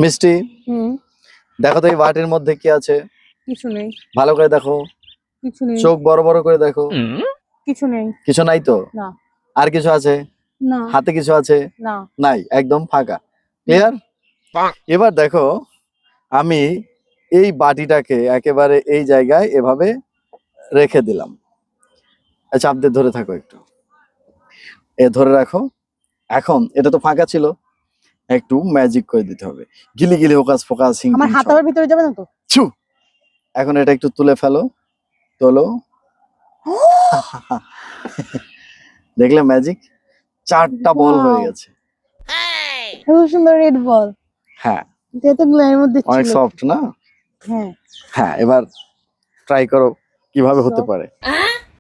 মিষ্টি, হুম। দেখো তো এই বাটির মধ্যে কি আছে? কিছু নেই। ভালো করে দেখো, কিছু নেই। চোখ বড় বড় করে দেখো। কিছু নেই। কিছু নাই তো? না। আর কিছু আছে? না। হাতে কিছু আছে? না। নাই, একদম ফাঁকা। ক্লিয়ার? এবার দেখো, আমি এই বাটিটাকে একেবারে এই জায়গায় এভাবে রেখে দিলাম। চাপ দিয়ে ধরে থাকো একটু, ধরে রাখো। এখন এটা তো ফাঁকা ছিল, একটু ম্যাজিক করে দিতে হবে। গিলি গিলি হোকাস ফোকাস হিং আমার হাত আবার ভিতরে যাবে না তো? ছু। এখন এটা একটু তুলে ফেলো, তোলো। দেখলে ম্যাজিক, 4টা বল হয়ে গেছে। খুব সুন্দর রেড বল। হ্যাঁ, এটা তো গ্লাইয়ের মধ্যে ছিল। অনেক সফট না? হ্যাঁ। হ্যাঁ, এবার ট্রাই করো কিভাবে হতে পারে।